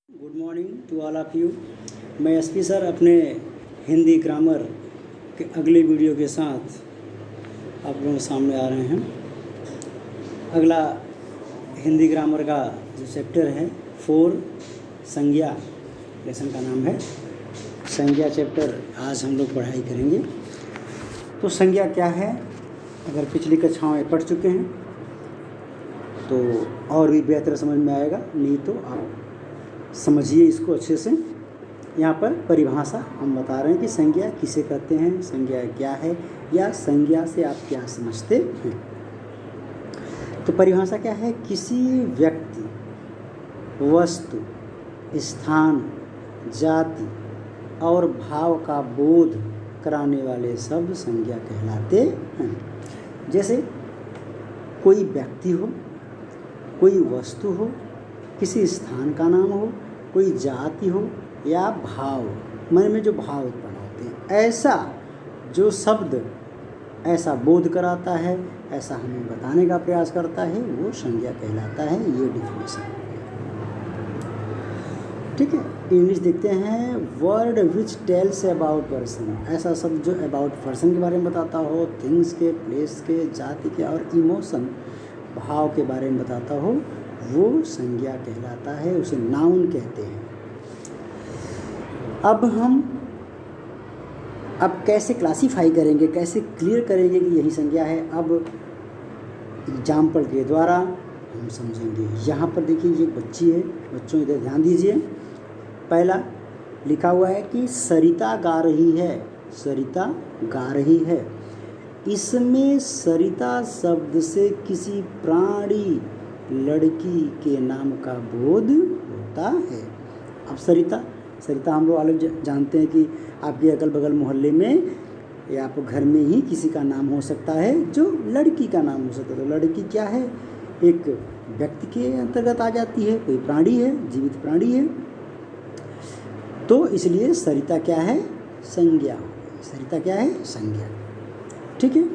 Good morning to all of you. मैं SP sir अपने Hindi grammar के अगले वीडियो के साथ आप लोगों के सामने आ रहे हैं। अगला हिंदी ग्रामर का जो चैप्टर है 4 संज्ञा, लेसन का नाम है संज्ञा चैप्टर। आज हम लोग पढ़ाई करेंगे। तो संज्ञा क्या है, अगर पिछली कक्षाओं में पढ़ चुके हैं तो और भी बेहतर समझ में आएगा, नहीं तो आप समझिए इसको अच्छे से। यहाँ पर परिभाषा हम बता रहे हैं कि संज्ञा किसे कहते हैं, संज्ञा क्या है, या संज्ञा से आप क्या समझते हैं। तो परिभाषा क्या है, किसी व्यक्ति, वस्तु, स्थान, जाति और भाव का बोध कराने वाले शब्द संज्ञा कहलाते हैं। जैसे कोई व्यक्ति हो, कोई वस्तु हो, किसी स्थान का नाम हो, कोई जाति हो या भाव, मन में जो भाव उत्पन्न होते हैं, ऐसा जो शब्द ऐसा बोध कराता है, ऐसा हमें बताने का प्रयास करता है, वो संज्ञा कहलाता है। ये डिफिनेशन, ठीक है। इंग्लिश देखते हैं, word which tells about person, ऐसा शब्द जो अबाउट पर्सन के बारे में बताता हो, थिंग्स के, प्लेस के, जाति के और इमोशन, भाव के बारे में बताता हो, वो संज्ञा कहलाता है, उसे नाउन कहते हैं। अब कैसे क्लासीफाई करेंगे, कैसे क्लियर करेंगे कि यही संज्ञा है, अब एग्जाम्पल के द्वारा हम समझेंगे। यहाँ पर देखिए, ये बच्ची है, बच्चों इधर ध्यान दीजिए। पहला लिखा हुआ है कि सरिता गा रही है, सरिता गा रही है। इसमें सरिता शब्द से किसी प्राणी, लड़की के नाम का बोध होता है। अब सरिता हम लोग अलग जानते हैं कि आपके अगल बगल मोहल्ले में या आप घर में ही किसी का नाम हो सकता है जो लड़की का नाम हो सकता है। तो लड़की क्या है, एक व्यक्ति के अंतर्गत आ जाती है, कोई प्राणी है, जीवित प्राणी है। तो इसलिए सरिता क्या है, संज्ञा हो गई। सरिता क्या है, संज्ञा, ठीक है।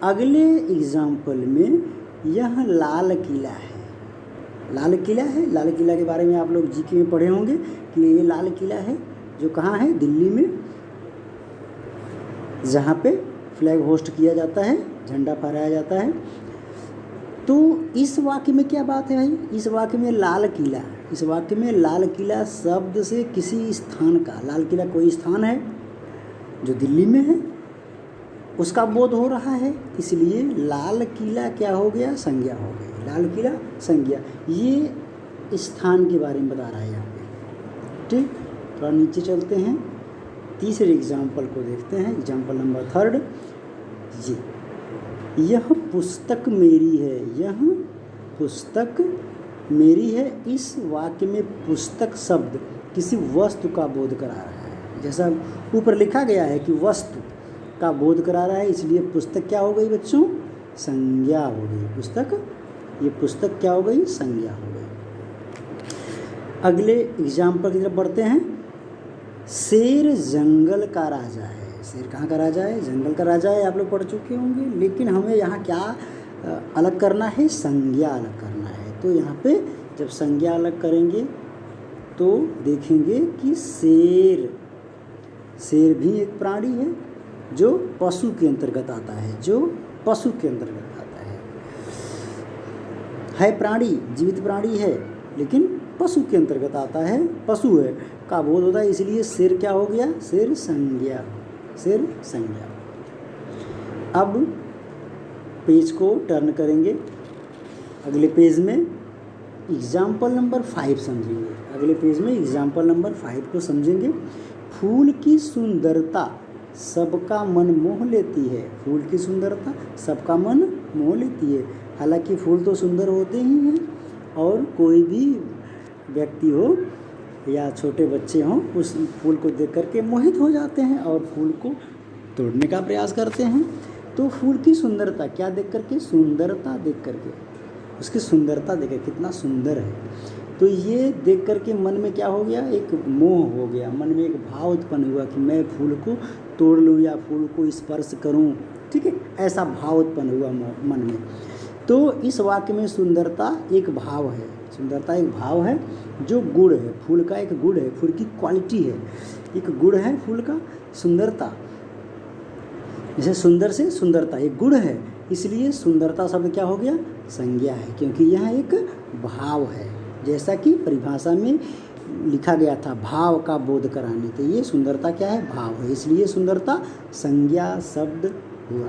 अगले एग्जाम्पल में यह लाल किला है, लाल किला है। लाल किला के बारे में आप लोग जीके में पढ़े होंगे कि ये लाल किला है जो कहाँ है, दिल्ली में, जहाँ पे फ्लैग होस्ट किया जाता है, झंडा फहराया जाता है। तो इस वाक्य में क्या बात है भाई, इस वाक्य में लाल किला, इस वाक्य में लाल किला शब्द से किसी स्थान का, लाल किला कोई स्थान है जो दिल्ली में है, उसका बोध हो रहा है, इसलिए लाल किला क्या हो गया, संज्ञा हो गई। लाल किला संज्ञा, ये स्थान के बारे में बता रहा है यहाँ पे, ठीक। थोड़ा नीचे चलते हैं, तीसरे एग्जाम्पल को देखते हैं, एग्जाम्पल नंबर 3। यह पुस्तक मेरी है, यह पुस्तक मेरी है। इस वाक्य में पुस्तक शब्द किसी वस्तु का बोध करा रहा है, जैसा ऊपर लिखा गया है कि वस्तु का बोध करा रहा है, इसलिए पुस्तक क्या हो गई बच्चों, संज्ञा हो गई। पुस्तक, ये पुस्तक क्या हो गई, संज्ञा हो गई। अगले एग्जाम्पल की तरफ बढ़ते हैं। शेर जंगल का राजा है। शेर कहाँ का राजा है, जंगल का राजा है, आप लोग पढ़ चुके होंगे। लेकिन हमें यहाँ क्या अलग करना है, संज्ञा अलग करना है। तो यहाँ पे जब संज्ञा अलग करेंगे तो देखेंगे कि शेर भी एक प्राणी है जो पशु के अंतर्गत आता है, जो पशु के अंतर्गत आता है प्राणी, जीवित प्राणी है, लेकिन पशु के अंतर्गत आता है, पशु है का बोध होता है, इसलिए शेर क्या हो गया, शेर संज्ञा, शेर संज्ञा। अब पेज को टर्न करेंगे, अगले पेज में एग्जाम्पल नंबर 5 समझेंगे। अगले पेज में एग्जाम्पल नंबर 5 को समझेंगे। फूल की सुंदरता सबका मन मोह लेती है। फूल की सुंदरता सबका मन मोह लेती है। हालांकि फूल तो सुंदर होते ही हैं, और कोई भी व्यक्ति हो या छोटे बच्चे हों, उस फूल को देख करके मोहित हो जाते हैं और फूल को तोड़ने का प्रयास करते हैं। तो फूल की सुंदरता क्या देख करके, सुंदरता देख करके, उसकी सुंदरता देख कर कितना सुंदर है, तो ये देख करके मन में क्या हो गया, एक मोह हो गया, मन में एक भाव उत्पन्न हुआ कि मैं फूल को तोड़ लूँ या फूल को स्पर्श करूँ, ठीक है, ऐसा भाव उत्पन्न हुआ मन में। तो इस वाक्य में सुंदरता एक भाव है, सुंदरता एक भाव है जो गुण है, फूल का एक गुण है, फूल की क्वालिटी है, एक गुण है फूल का सुंदरता। जैसे सुंदर से सुंदरता एक गुण है, इसलिए सुंदरता शब्द क्या हो गया, संज्ञा है, क्योंकि यह एक भाव है। जैसा कि परिभाषा में लिखा गया था भाव का बोध कराने, तो ये सुंदरता क्या है, भाव है, इसलिए सुंदरता संज्ञा शब्द हुआ।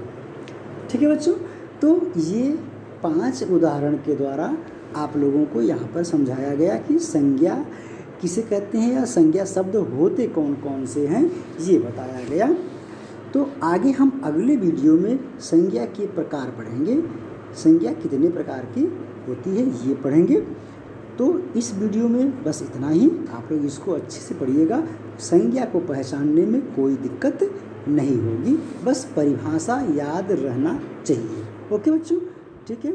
ठीक है बच्चों, तो ये 5 उदाहरण के द्वारा आप लोगों को यहाँ पर समझाया गया कि संज्ञा किसे कहते हैं या संज्ञा शब्द होते कौन कौन से हैं, ये बताया गया। तो आगे हम अगले वीडियो में संज्ञा के प्रकार पढ़ेंगे, संज्ञा कितने प्रकार की होती है ये पढ़ेंगे। तो इस वीडियो में बस इतना ही, आप लोग इसको अच्छे से पढ़िएगा, संज्ञा को पहचानने में कोई दिक्कत नहीं होगी, बस परिभाषा याद रहना चाहिए। ओके बच्चों, ठीक है।